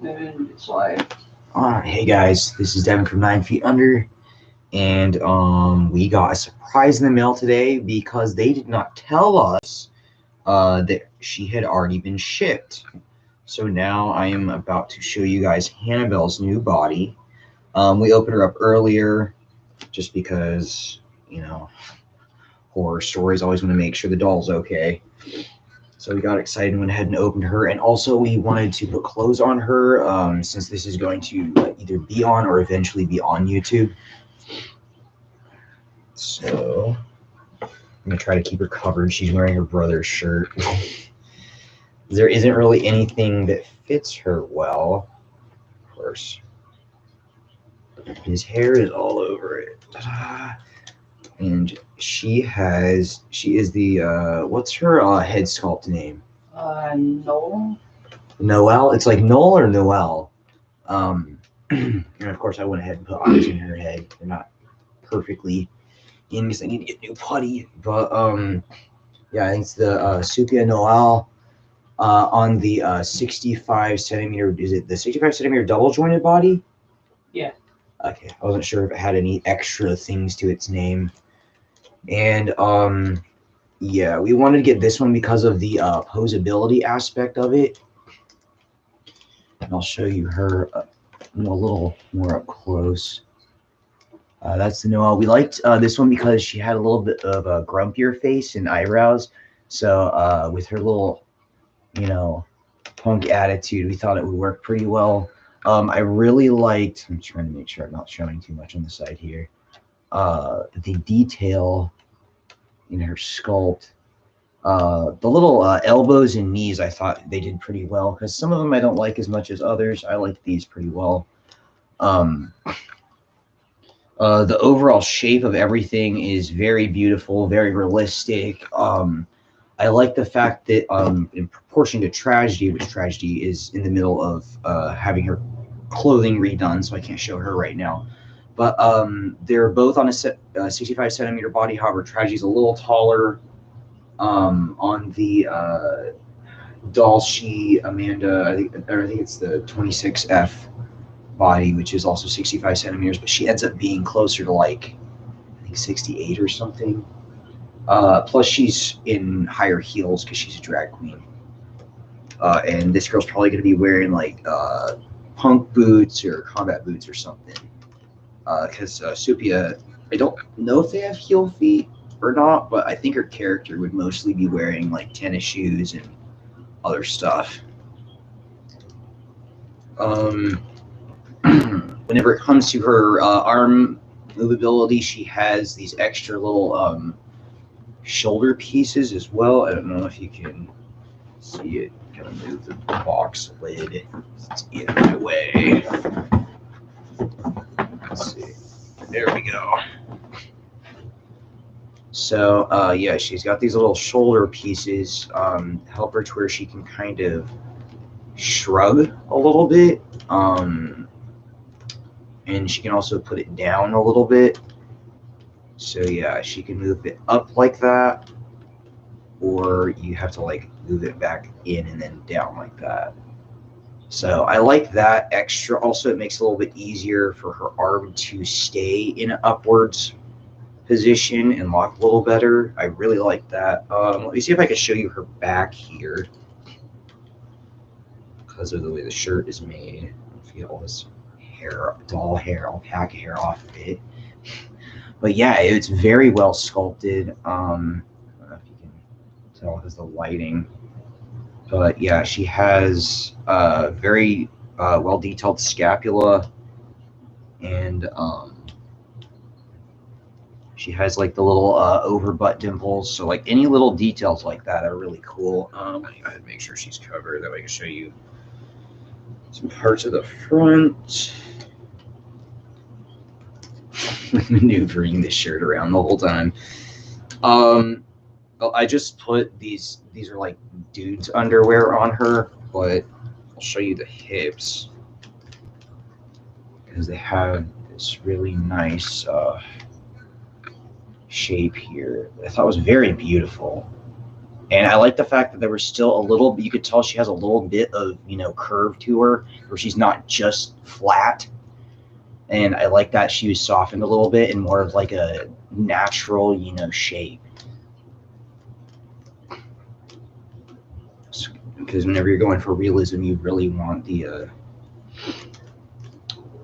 And it's live. Alright, hey guys, this is Devin from 9 Feet Under, and we got a surprise in the mail today because they did not tell us that she had already been shipped. So now I am about to show you guys Hannabel's new body. We opened her up earlier just because, you know, horror stories, always want to make sure the doll's okay. So we got excited and went ahead and opened her, and also we wanted to put clothes on her since this is going to either be on or eventually be on YouTube. So I'm going to try to keep her covered. She's wearing her brother's shirt. There isn't really anything that fits her well, of course. His hair is all over it. And she is the, what's her head sculpt name? Noel. Noel? It's like Noel or Noel. And of course I went ahead and put eyes in her head. They're not perfectly in because I need to get new putty. But yeah, I think it's the Supia Doll Nael on the 65 centimeter. Is it the 65 centimeter double jointed body? Yeah. Okay, I wasn't sure if it had any extra things to its name. And yeah, we wanted to get this one because of the posability aspect of it. And I'll show you her a little more up close. That's the Noel. We liked this one because she had a little bit of a grumpier face and eyebrows. So with her little, you know, punk attitude, we thought it would work pretty well. I really liked, I'm trying to make sure I'm not showing too much on the side here, the detail in her sculpt. The little elbows and knees, I thought they did pretty well because some of them I don't like as much as others. I like these pretty well. The overall shape of everything is very beautiful, very realistic. I like the fact that in proportion to Tragedy, which Tragedy is in the middle of having her clothing redone, so I can't show her right now. But they're both on a 65 centimeter body. However, Tragedy's a little taller. On the doll Amanda, I think it's the 26F body, which is also 65 centimeters, but she ends up being closer to like, I think 68 or something. Plus she's in higher heels because she's a drag queen. And this girl's probably going to be wearing like punk boots or combat boots or something. Because Supia, I don't know if they have heel feet or not, but I think her character would mostly be wearing like tennis shoes and other stuff. Whenever it comes to her arm movability, she has these extra little shoulder pieces as well. I don't know if you can see it. I'm gonna move the box lid. It's in my way. Let's see. There we go. So yeah, she's got these little shoulder pieces, help her to where she can kind of shrug a little bit, and she can also put it down a little bit. So yeah, she can move it up like that, or you have to like move it back in and then down like that. So I like that extra. Also, it makes it a little bit easier for her arm to stay in an upwards position and lock a little better. I really like that. Let me see if I can show you her back here because of the way the shirt is made. If you get all this hair, doll hair, alpaca hair off of it. But yeah, it's very well sculpted. I don't know if you can tell because the lighting. But yeah, she has very well detailed scapula, and she has like the little over butt dimples. So like any little details like that are really cool. I gotta make sure she's covered. That way I can show you some parts of the front. Maneuvering this shirt around the whole time. I just put these are like dude's underwear on her, but I'll show you the hips because they have this really nice shape here. I thought it was very beautiful. And I like the fact that there was still a little bit, you could tell she has a little bit of, curve to her, where she's not just flat. And I like that she was softened a little bit and more of like a natural, shape. Because whenever you're going for realism, you really want the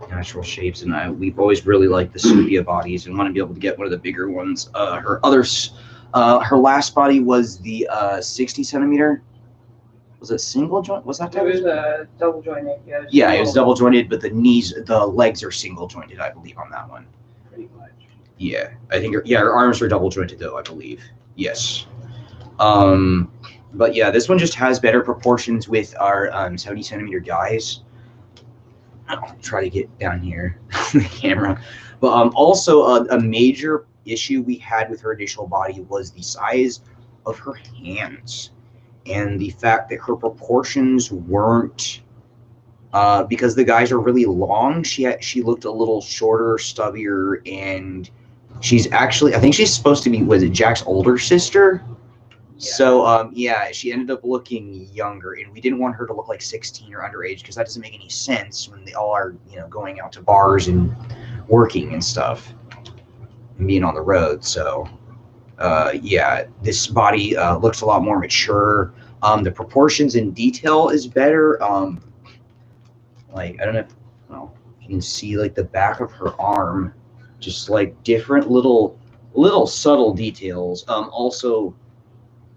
natural shapes. And we've always really liked the Supia bodies and want to be able to get one of the bigger ones. Her last body was the 60 centimeter. Was it single joint? Was that? It was double jointed. Yeah. Yeah, it was double jointed, but the legs are single jointed, I believe, on that one. Pretty much. Yeah, I think. Her arms are double jointed though, I believe. Yes. But yeah, this one just has better proportions with our 70 centimeter dies. I'll try to get down here the camera. But also a major issue we had with her initial body was the size of her hands and the fact that her proportions weren't because the guys are really long. She looked a little shorter, stubbier, and she's actually, I think she's supposed to be, was it Jack's older sister? Yeah. So she ended up looking younger, and we didn't want her to look like 16 or underage because that doesn't make any sense when they all are, going out to bars and working and stuff and being on the road. So this body looks a lot more mature. The proportions and detail is better. Like, I don't know if you can see like the back of her arm, just like different little subtle details. Also,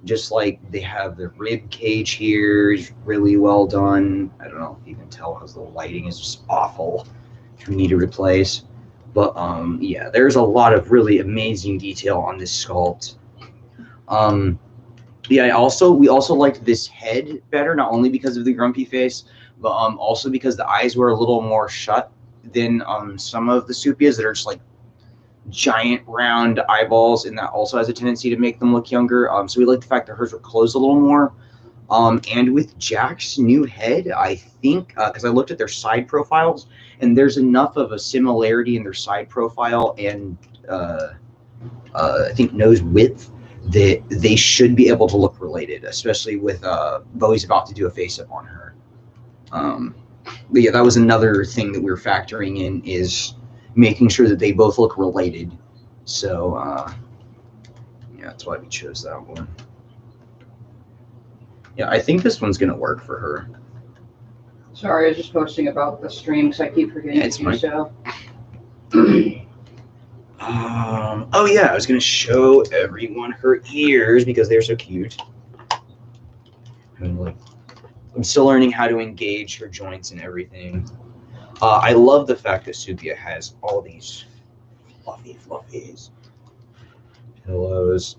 just like they have the rib cage here is really well done. I don't know if you can tell because the lighting is just awful, which we need to replace. But there's a lot of really amazing detail on this sculpt. We also liked this head better, not only because of the grumpy face, but also because the eyes were a little more shut than some of the Supias that are just like giant round eyeballs, and that also has a tendency to make them look younger. So we like the fact that hers were closed a little more. And with Jack's new head, I think, because I looked at their side profiles, and there's enough of a similarity in their side profile and I think nose width that they should be able to look related, especially with Bowie's about to do a face-up on her. But yeah, that was another thing that we were factoring in, is making sure that they both look related. So that's why we chose that one. Yeah, I think this one's gonna work for her. Sorry, I was just posting about the stream because I keep forgetting to do so. Oh yeah, I was gonna show everyone her ears because they're so cute. I'm still learning how to engage her joints and everything. I love the fact that Supia has all these fluffy pillows.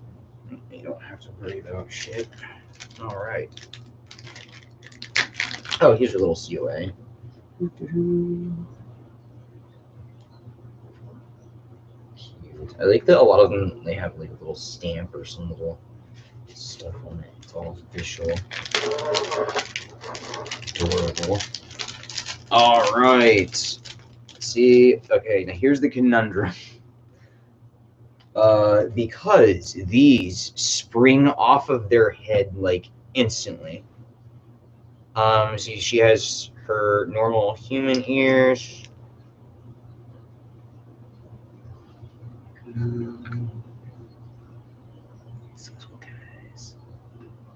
You don't have to worry about shit. All right. Oh, here's your little COA. I like that a lot of them, they have like a little stamp or some little stuff on it. It's all official. Adorable. All right. See, okay, now here's the conundrum. Because these spring off of their head like instantly. See, she has her normal human ears.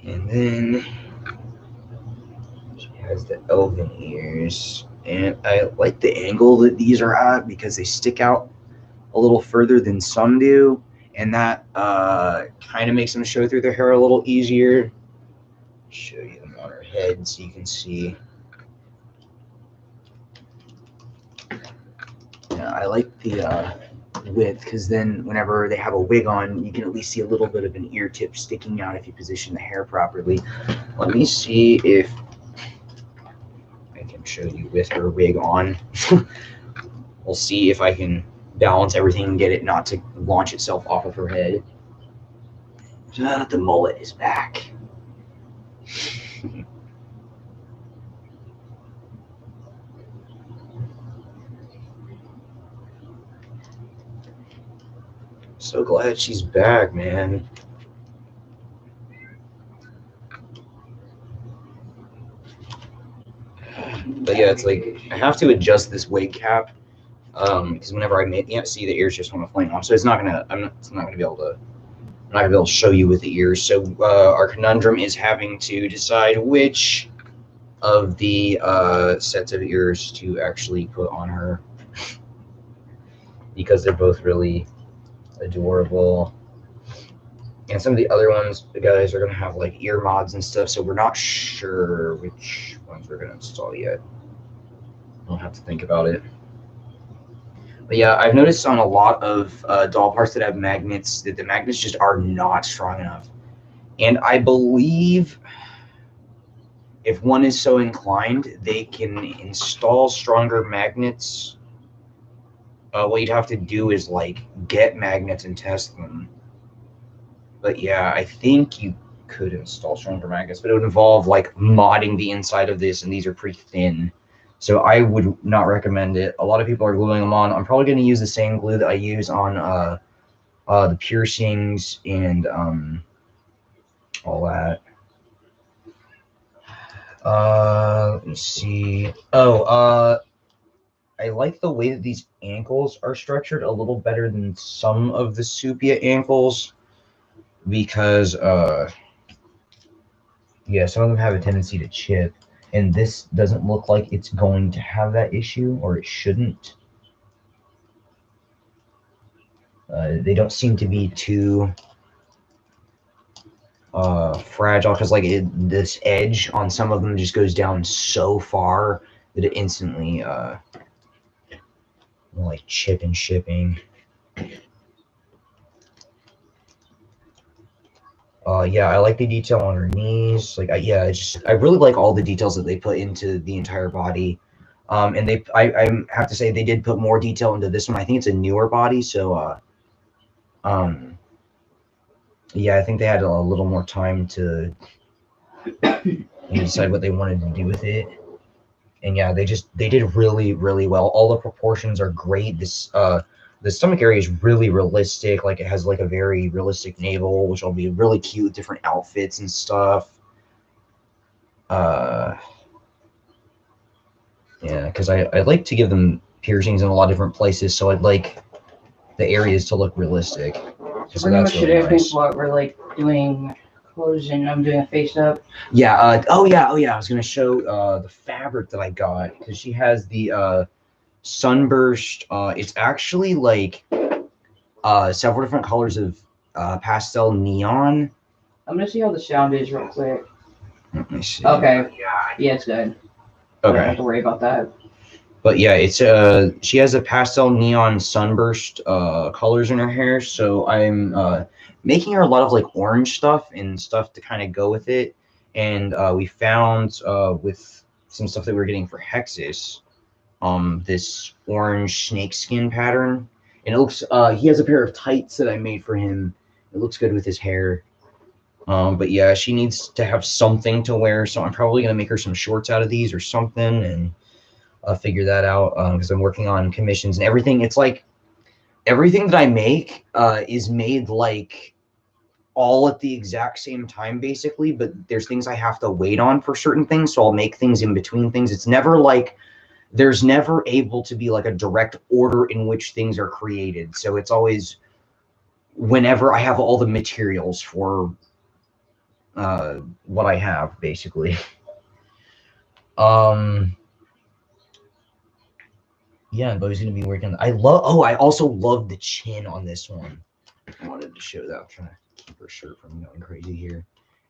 And then she has the elven ears. And I like the angle that these are at because they stick out a little further than some do. And that kind of makes them show through their hair a little easier. Show you them on her head so you can see. Yeah, I like the width because then whenever they have a wig on, you can at least see a little bit of an ear tip sticking out if you position the hair properly. Let me see if I can show you with her wig on. We'll see if I can balance everything and get it not to launch itself off of her head. The mullet is back. So glad she's back, man. But yeah, it's like I have to adjust this wig cap because whenever I see the ears just want to fling off, so it's not gonna it's not gonna be able to. I'm not gonna be able to show you with the ears. So our conundrum is having to decide which of the sets of ears to actually put on her because they're both really adorable. And some of the other ones, the guys are gonna have like ear mods and stuff, so we're not sure which ones we're gonna install yet. We'll have to think about it. But yeah, I've noticed on a lot of doll parts that have magnets that the magnets just are not strong enough. And I believe if one is so inclined, they can install stronger magnets. What you'd have to do is like get magnets and test them. But yeah, I think you could install stronger magnets, but it would involve like modding the inside of this, and these are pretty thin. So I would not recommend it. A lot of people are gluing them on. I'm probably going to use the same glue that I use on the piercings and all that. Let me see. Oh, I like the way that these ankles are structured a little better than some of the Supia ankles because, yeah, some of them have a tendency to chip, and this doesn't look like it's going to have that issue, or it shouldn't. They don't seem to be too fragile because like this edge on some of them just goes down so far that it instantly like chip and shipping. Yeah, I like the detail on her knees. Like, yeah, I really like all the details that they put into the entire body. And I have to say they did put more detail into this one. I think it's a newer body, so yeah, I think they had a little more time to decide what they wanted to do with it. And yeah, they did really, really well. All the proportions are great. This the stomach area is really realistic. Like it has like a very realistic navel, which will be really cute with different outfits and stuff. Yeah, because I like to give them piercings in a lot of different places, so I'd like the areas to look realistic. So pretty much today, I think what we're like doing clothes, and I'm doing a face up. Yeah. Oh yeah. I was gonna show the fabric that I got because she has the sunburst. It's actually like several different colors of pastel neon. I'm gonna see how the sound is real quick. Let me see. Okay. Yeah, it's good. Okay. I don't have to worry about that. But yeah, it's she has a pastel neon sunburst colors in her hair, so I'm making her a lot of like orange stuff and stuff to kind of go with it. And we found with some stuff that we were getting for Hexus, this orange snakeskin pattern, and it looks he has a pair of tights that I made for him. It looks good with his hair. But yeah, she needs to have something to wear, so I'm probably gonna make her some shorts out of these or something, and figure that out because I'm working on commissions and everything. It's like everything that I make is made like all at the exact same time basically, but there's things I have to wait on for certain things, so I'll make things in between things. It's never like there's never able to be like a direct order in which things are created, so it's always whenever I have all the materials for what I have basically. Yeah, but he's gonna be working. I also love the chin on this one. I wanted to show that. I'm trying to keep her shirt from going crazy here.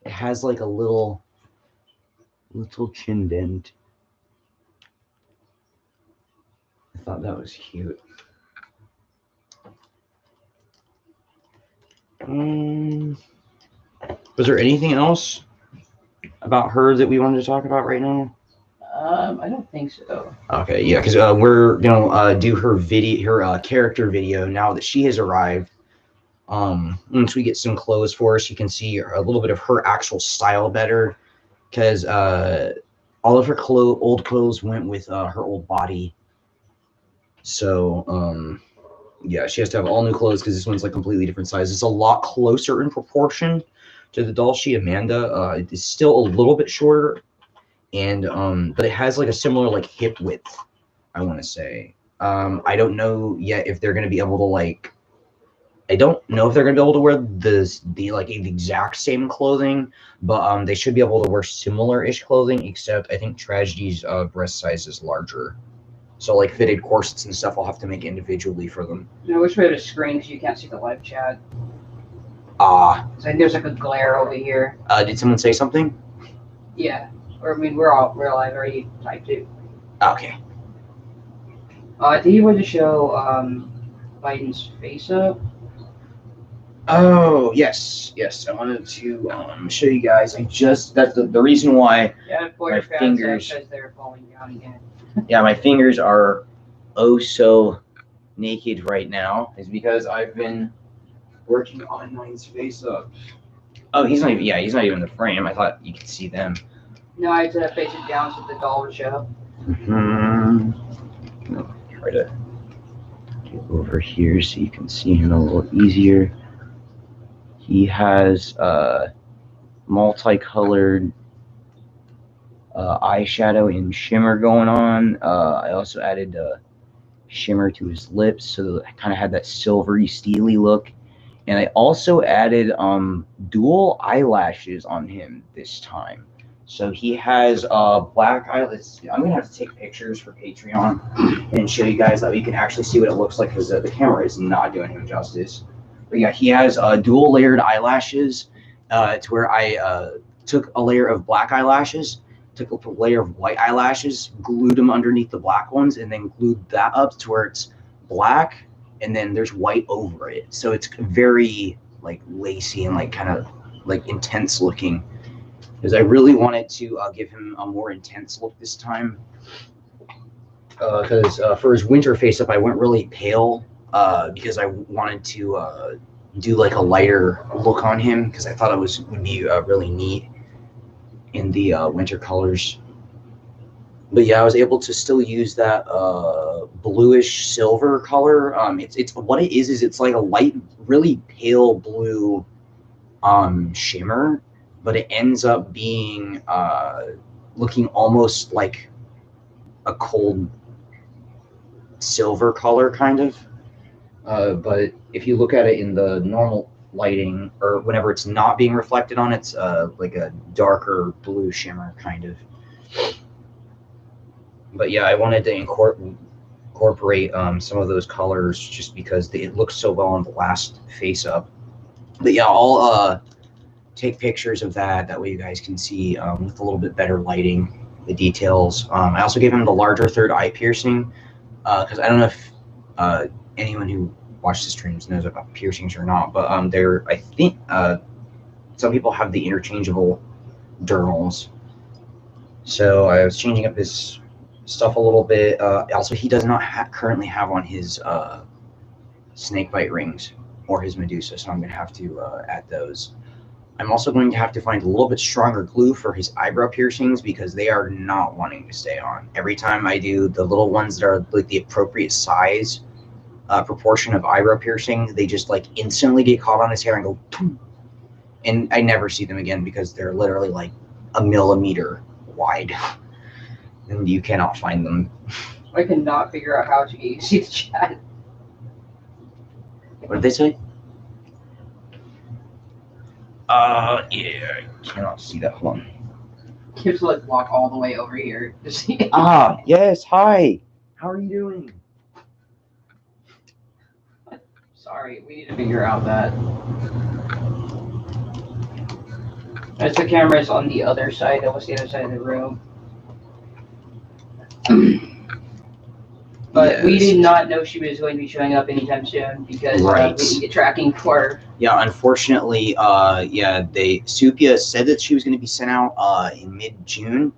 It has like a little chin dent. I thought that was cute. Was there anything else about her that we wanted to talk about right now? I don't think so. Okay, yeah, because we're gonna do her character video now that she has arrived. Once we get some clothes for her, so you can see a little bit of her actual style better, because all of her old clothes went with her old body. So yeah, she has to have all new clothes because this one's like completely different size. It's a lot closer in proportion to the doll she Amanda. It's still a little bit shorter and but it has like a similar like hip width, I want to say. I don't know yet if they're going to be able to like. I don't know if they're going to be able to wear the like the exact same clothing, but they should be able to wear similar-ish clothing. Except I think Tragedy's breast size is larger, so like fitted corsets and stuff I'll have to make individually for them. I wish we had a screen because you can't see the live chat. So there's like a glare over here. Did someone say something? Yeah, or I mean we're live already typed it. Okay. I think you wanted to show Biden's face up. Oh yes. I wanted to show you guys. That's the reason why. Yeah, my fingers because they're falling down again. Yeah, my fingers are oh so naked right now is because I've been working on Nine's face up. Oh, he's not even. Yeah, he's not even in the frame. I thought you could see them. No, I had to face it down so the doll would show. Try to get over here so you can see him a little easier. He has multicolored eyeshadow and shimmer going on. I also added shimmer to his lips, so I kind of had that silvery, steely look. And I also added dual eyelashes on him this time. So he has black eyelashes. I'm gonna have to take pictures for Patreon and show you guys that we can actually see what it looks like because the camera is not doing him justice. But yeah, he has dual layered eyelashes. It's where I took a layer of black eyelashes, took a layer of white eyelashes, glued them underneath the black ones, and then glued that up to where it's black, and then there's white over it. So it's very like lacy and like kind of like intense looking. Because I really wanted to give him a more intense look this time. Because for his winter face up, I went really pale. Because I wanted to do like a lighter look on him because I thought it would be really neat in the winter colors. But yeah, I was able to still use that bluish silver color. It's what it is it's like a light, really pale blue shimmer, but it ends up being looking almost like a cold silver color kind of. But if you look at it in the normal lighting or whenever it's not being reflected on, it's like a darker blue shimmer kind of. But yeah, I wanted to incorporate some of those colors just because it looks so well on the last face up. But yeah, I'll take pictures of that. That way you guys can see with a little bit better lighting the details. I also gave him the larger third eye piercing because I don't know if anyone who watches the streams knows about piercings or not, but I think some people have the interchangeable dermals. So I was changing up his stuff a little bit. Also, he does not currently have on his snakebite rings or his Medusa, so I'm going to have to add those. I'm also going to have to find a little bit stronger glue for his eyebrow piercings because they are not wanting to stay on. Every time I do the little ones that are like the appropriate size proportion of eyebrow piercing, they just like instantly get caught on his hair and go boom, and I never see them again because they're literally like a millimeter wide and you cannot find them. I cannot figure out how to see the chat. What did they say? Yeah, I cannot see that one. You have to like walk all the way over here to see it. Yes, hi. How are you doing? Sorry, we need to figure out that. As the camera's on the other side, that was the other side of the room. But yes, we did not know she was going to be showing up anytime soon because we didn't get tracking for her. Yeah, unfortunately, Supia said that she was going to be sent out in mid-June,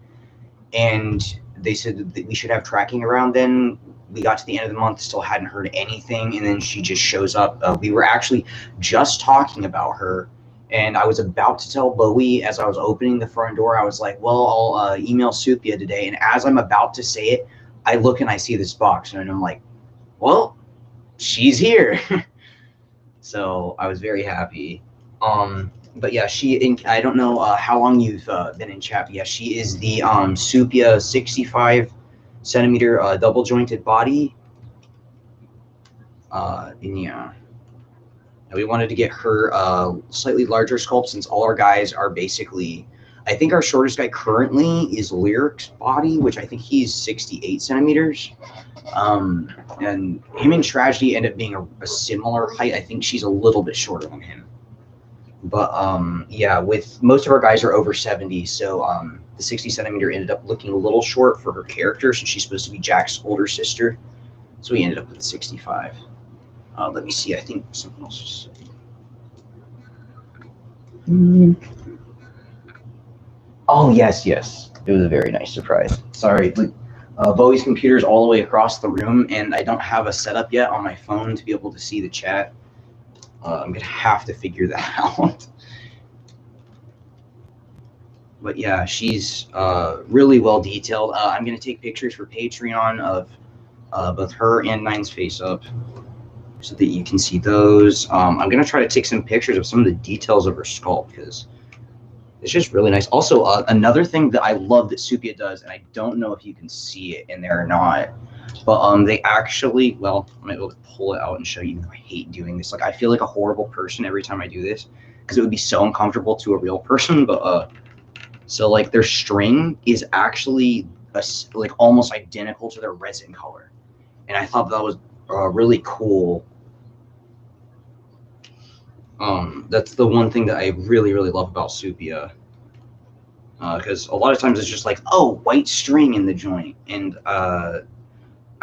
and they said that we should have tracking around then. We got to the end of the month, still hadn't heard anything, and then she just shows up. We were actually just talking about her, and I was about to tell Bowie as I was opening the front door. I was like, well, I'll email Supia today, and as I'm about to say it, I look and I see this box, and I'm like, well, she's here. So I was very happy. But yeah, I don't know how long you've been in chat, but yeah, she is the Supia 65 centimeter double jointed body. And yeah, we wanted to get her slightly larger sculpt since all our guys are basically. I think our shortest guy currently is Lyric's body, which I think he's 68 centimeters. And him and Tragedy end up being a similar height. I think she's a little bit shorter than him. But yeah, with most of our guys are over 70, so the 60 centimeter ended up looking a little short for her character since she's supposed to be Jack's older sister. So we ended up with 65. Let me see. I think something else. Oh yes, yes. It was a very nice surprise. Sorry, Bowie's computer is all the way across the room, and I don't have a setup yet on my phone to be able to see the chat. I'm gonna have to figure that out. But yeah, she's really well detailed. I'm gonna take pictures for Patreon of both her and Nine's face up, so that you can see those. I'm gonna try to take some pictures of some of the details of her sculpt because it's just really nice. Also, another thing that I love that Supia does, and I don't know if you can see it in there or not, but they actually, well, I'm able to pull it out and show you. I hate doing this. Like, I feel like a horrible person every time I do this because it would be so uncomfortable to a real person. But so like their string is actually like almost identical to their resin color, and I thought that was really cool. That's the one thing that I really, really love about Supia. Because a lot of times it's just like, oh, white string in the joint. And I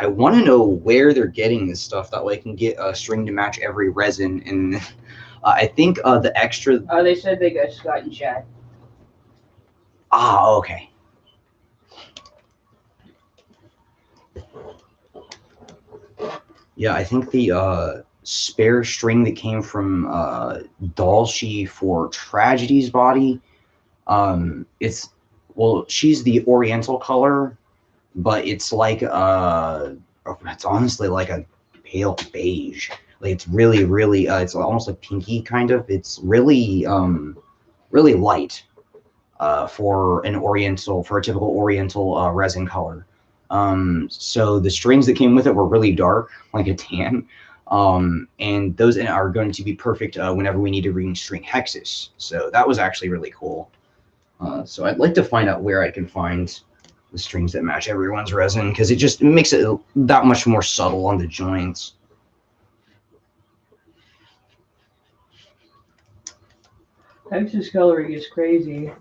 want to know where they're getting this stuff. That way I can get a string to match every resin. And I think the extra... Oh, they said they got Scott in chat. Ah, okay. Yeah, I think the spare string that came from Dalshi for Tragedy's body, it's, well, she's the Oriental color, but it's like it's honestly like a pale beige. Like it's really, really it's almost like pinky kind of. It's really really light for a typical Oriental resin color. So the strings that came with it were really dark, like a tan. And those are going to be perfect whenever we need to restring hexes. So that was actually really cool. So I'd like to find out where I can find the strings that match everyone's resin, because it makes it that much more subtle on the joints. Hex's coloring is crazy.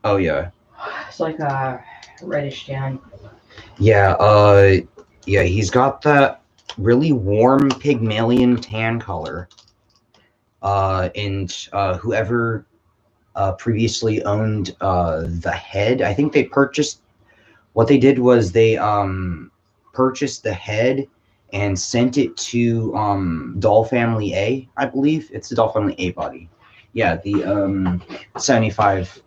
Oh yeah. It's like a reddish tan. Yeah, yeah, he's got that really warm Pygmalion tan color. And whoever previously owned the head, I think they purchased, what they did was they purchased the head and sent it to Doll Family A, I believe. It's the Doll Family A body. Yeah, the 75.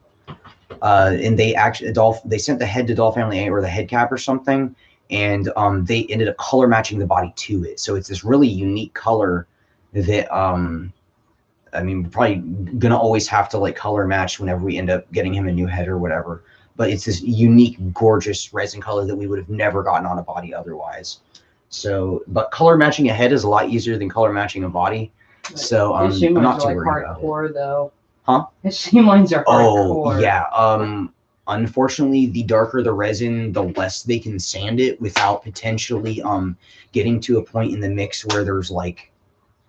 And they actually they sent the head to Doll Family A, or the head cap or something, and they ended up color matching the body to it. So it's this really unique color that I mean, we're probably gonna always have to like color match whenever we end up getting him a new head or whatever. But it's this unique, gorgeous resin color that we would have never gotten on a body otherwise. So, but color matching a head is a lot easier than color matching a body. So I'm not too worried about it. Hardcore though. Huh? His seam lines are hardcore. Oh yeah. Unfortunately, the darker the resin, the less they can sand it without potentially getting to a point in the mix where there's like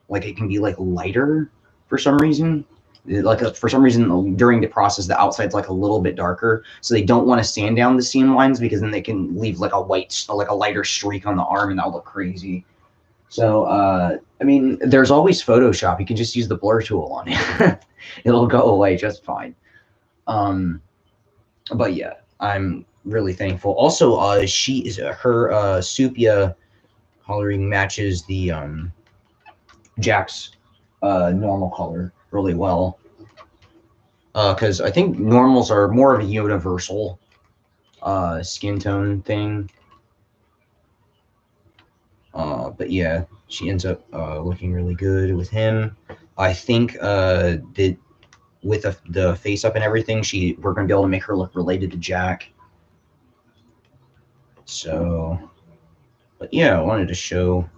it can be like lighter for some reason. For some reason during the process, the outside's like a little bit darker, so they don't want to sand down the seam lines because then they can leave like a lighter streak on the arm, and that'll look crazy. So I mean, there's always Photoshop. You can just use the blur tool on it. It'll go away just fine. But yeah, I'm really thankful. Also, her Supia coloring matches the Jack's normal color really well. Because I think normals are more of a universal skin tone thing. But yeah, she ends up looking really good with him. I think that with the face up and everything, we're gonna be able to make her look related to Jack. So, but yeah, I wanted to show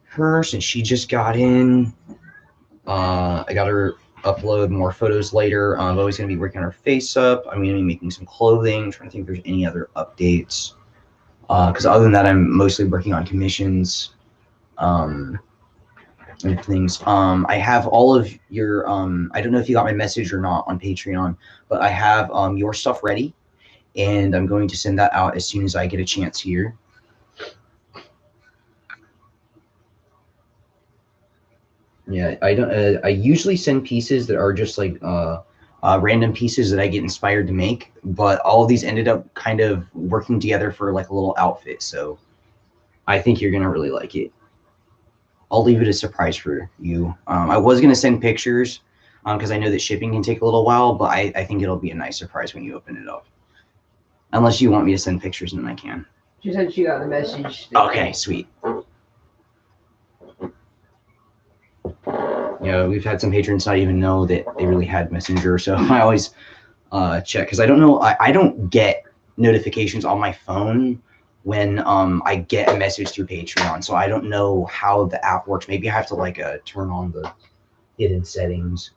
her since she just got in. I got her upload more photos later. I'm always gonna be working on her face up. I'm gonna be making some clothing. I'm trying to think if there's any other updates. Because other than that, I'm mostly working on commissions. And things. I have all of your I don't know if you got my message or not on Patreon, but I have your stuff ready, and I'm going to send that out as soon as I get a chance here. Yeah, I don't. I usually send pieces that are just like random pieces that I get inspired to make, but all of these ended up kind of working together for like a little outfit. So I think you're gonna really like it. I'll leave it a surprise for you. I was gonna send pictures because I know that shipping can take a little while, but I think it'll be a nice surprise when you open it up. Unless you want me to send pictures, then I can. She said she got the message. Okay, sweet. Yeah, we've had some patrons not even know that they really had Messenger, so I always check because I don't know. I don't get notifications on my phone when I get a message through Patreon, so I don't know how the app works. Maybe I have to like turn on the hidden settings.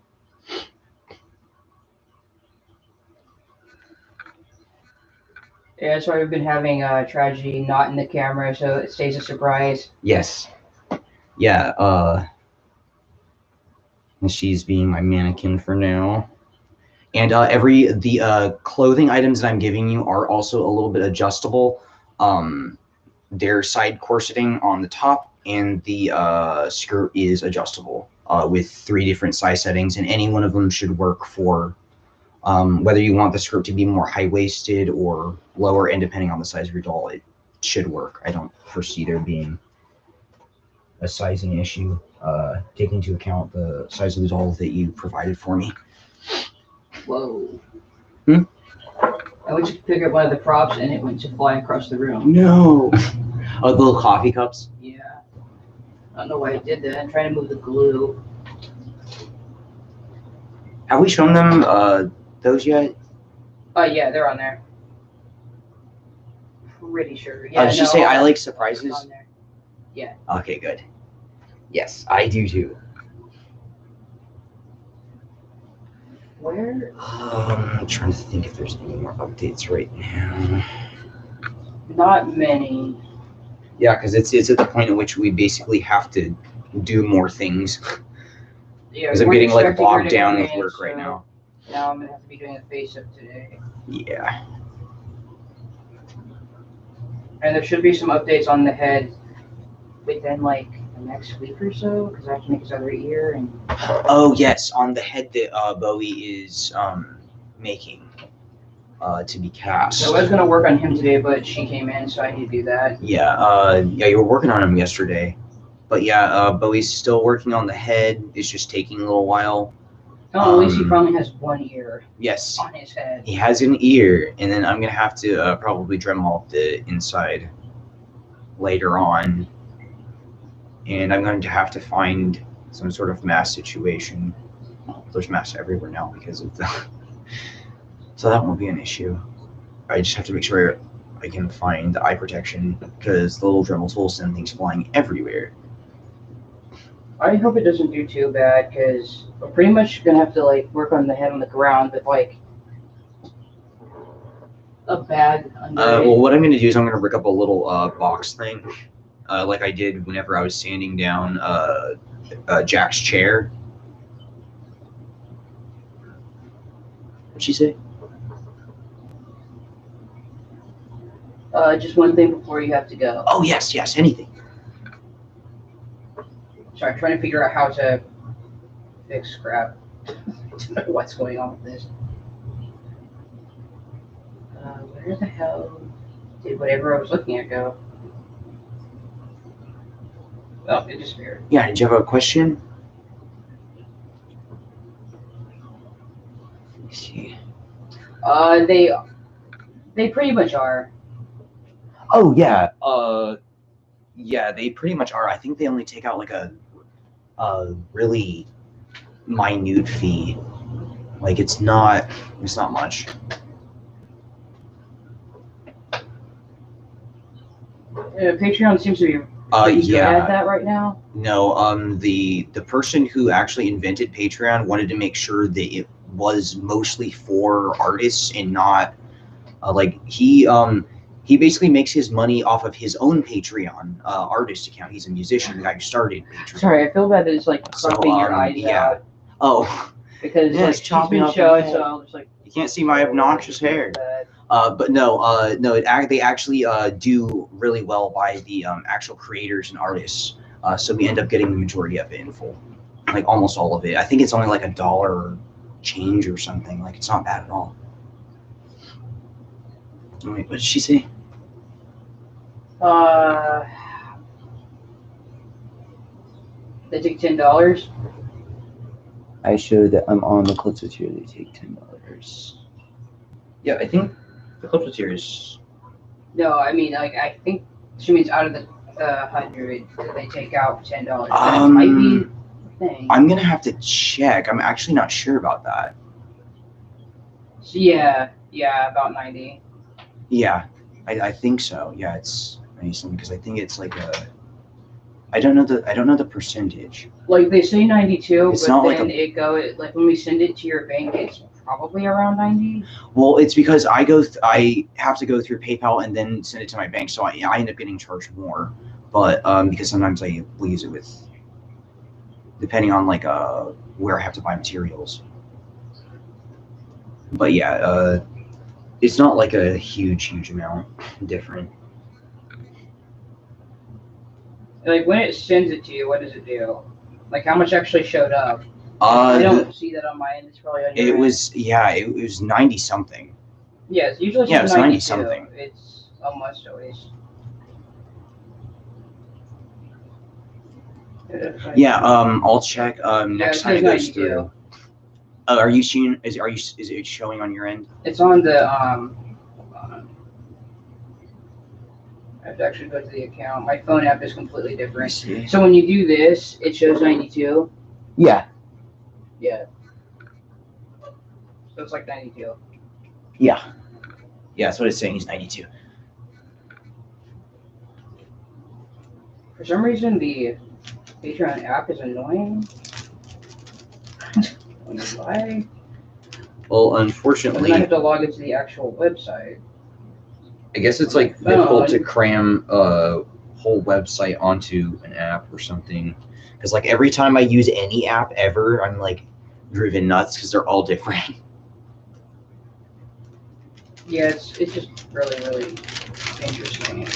Yeah, that's why we've been having tragedy not in the camera, so it stays a surprise. Yes. Yeah. And she's being my mannequin for now. And the clothing items that I'm giving you are also a little bit adjustable. They're side corseting on the top, and the skirt is adjustable with 3 different size settings, and any one of them should work for whether you want the skirt to be more high-waisted or lower, and depending on the size of your doll, it should work. I don't foresee there being a sizing issue, taking into account the size of the doll that you provided for me. Whoa. Hmm? I went to pick up one of the props and it went to fly across the room. No. Oh, the little coffee cups? Yeah. I don't know why I did that. I'm trying to move the glue. Have we shown them those yet? Yeah, they're on there. Pretty sure. Yeah, did you say I like surprises? On there. Yeah. Okay, good. Yes, I do too. Where? I'm trying to think if there's any more updates right now. Not many. Yeah, because it's at the point at which we basically have to do more things. Yeah, because I'm getting like bogged down with work right now. Now I'm gonna have to be doing a face up today. Yeah. And there should be some updates on the head within like the next week or so, because I have to make his other ear and. Oh yes, on the head that Bowie is making to be cast. So I was gonna work on him today, but she came in, so I need to do that. Yeah, yeah, you were working on him yesterday, but yeah, Bowie's still working on the head. It's just taking a little while. Oh, at least he probably has one ear. Yes. On his head. He has an ear, and then I'm gonna have to probably Dremel the inside later on, and I'm going to have to find some sort of mask situation. Well, there's masks everywhere now because of the. So that won't be an issue. I just have to make sure I can find the eye protection because the little Dremel tool send things flying everywhere. I hope it doesn't do too bad because we're pretty much gonna have to like work on the head on the ground with like a bag under it. Well, what I'm gonna do is I'm gonna rig up a little box thing, like I did whenever I was sanding down Jack's chair. What'd she say? Just one thing before you have to go. Oh yes, yes, anything. Sorry, I'm trying to figure out how to fix crap. I don't know what's going on with this. Where the hell did whatever I was looking at go? Oh, it disappeared. Yeah, did you have a question? Let me see. They pretty much are. Oh yeah. Yeah, they pretty much are. I think they only take out like a really minute fee. Like it's not much. Patreon seems to be pretty good at that right now. No, the person who actually invented Patreon wanted to make sure that it was mostly for artists and not like he basically makes his money off of his own Patreon artist account. He's a musician, the guy who started Patreon. Sorry, I feel bad that it's like cropping your eyes out. Oh, because yeah, like it's chopping off showing, so I'm just like, you can't see my obnoxious hair. But no, they actually do really well by the actual creators and artists. So we end up getting the majority of it in full, like almost all of it. I think it's only like $1 change or something. Like it's not bad at all. Wait, what did she say? They take $10. I show that I'm on the closer tier. They take $10. Yeah, I think the closer tier is. No, I mean like I think she means out of the 100 they take out $10. That might be the thing. I'm gonna have to check. I'm actually not sure about that. So yeah, about 90. Yeah, I think so. Yeah, it's nice because I think it's like a. I don't know the percentage. Like they say 92, It's but not then like when we send it to your bank, it's probably around 90. Well, it's because I have to go through PayPal and then send it to my bank, so I end up getting charged more. But because sometimes I will use it with, depending on like where I have to buy materials. But yeah, it's not like a huge amount different. Like when it sends it to you, what does it do? Like how much actually showed up? I don't see that on my end. It's probably on your end. It was 90 something. Yeah, it's usually Yeah, it's 90 92. something. It's almost always. Yeah, I'll check next time it goes 92. through. Are you seeing? Is it showing on your end? It's on the hold on. I have to actually go to the account. My phone app is completely different. So when you do this, it shows 92. Yeah. Yeah. So it's like 92. Yeah. Yeah, that's what it's saying. He's 92. For some reason, the Patreon app is annoying. I wonder why. Well, And unfortunately, then I have to log into the actual website. I guess it's like difficult to cram a whole website onto an app or something. Because like every time I use any app ever, I'm like driven nuts because they're all different. Yeah, it's just really interesting.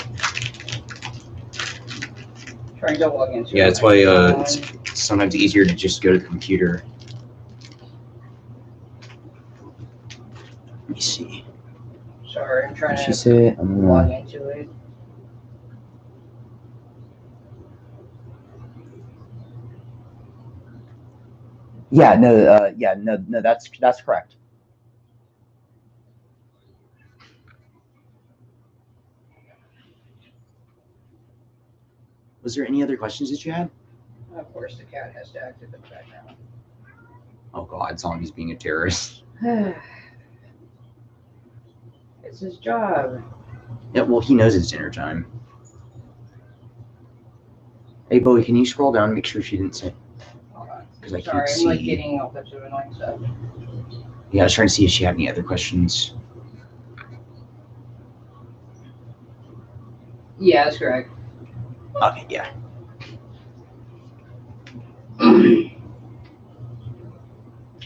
Trying to log into. Yeah, that's why it's sometimes easier to just go to the computer. Let me see. Sorry, I'm trying She to said, log into it. yeah, no, that's correct. Was there any other questions that you had? Of course, the cat has to act in the background. Oh God, zombies being a terrorist. It's his job. Yeah, well, he knows it's dinner time. Hey, Bowie, can you scroll down and make sure she didn't say? Hold on. Because I Sorry, can't I'm see. like getting all types of annoying stuff. Yeah, I was trying to see if she had any other questions. Yeah, that's correct. Okay, yeah.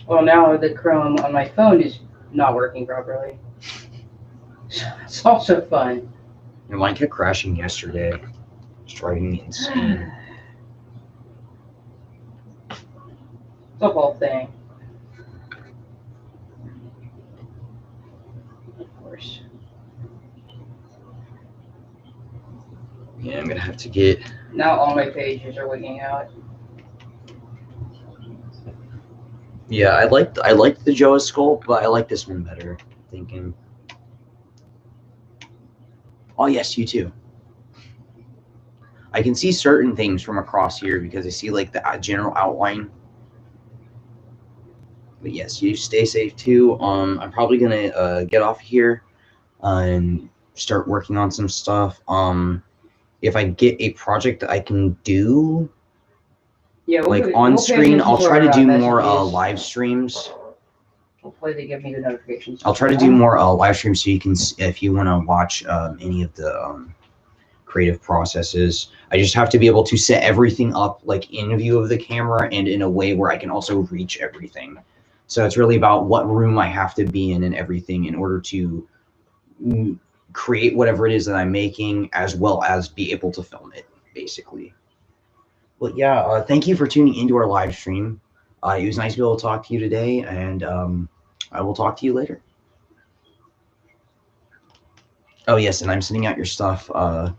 Well, now the Chrome on my phone is not working properly. It's also fun. And mine kept crashing yesterday. It's driving me insane. The whole thing. Of course. Yeah, I'm gonna have to get. Now all my pages are wigging out. Yeah, I liked the Joa sculpt, but I like this one better. Thinking. Oh yes, you too. I can see certain things from across here because I see like the general outline. But yes, you stay safe too. I'm probably gonna get off here and start working on some stuff. If I get a project that I can do, Yeah, like we'll on pay screen, attention I'll to try our, to do more messages. live streams. Hopefully they give me the notifications. I'll try to do more live streams so you can, if you want to watch any of the creative processes. I just have to be able to set everything up like in view of the camera and in a way where I can also reach everything. So it's really about what room I have to be in and everything in order to create whatever it is that I'm making, as well as be able to film it, basically. Well, yeah, thank you for tuning into our live stream. It was nice to be able to talk to you today, and I will talk to you later. Oh, yes, and I'm sending out your stuff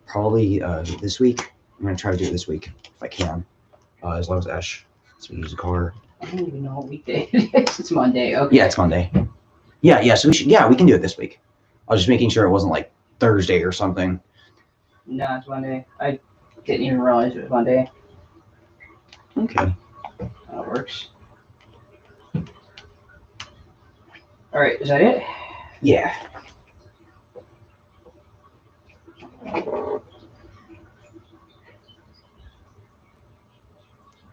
probably this week. I'm going to try to do it this week if I can, as long as Ash lets me use the car. I don't even know what weekday it is. It's Monday. Okay. Yeah, it's Monday. Yeah, so we can do it this week. I was just making sure it wasn't like Thursday or something. No, it's Monday. I didn't even realize it was Monday. Okay. That works. All right, is that it? Yeah.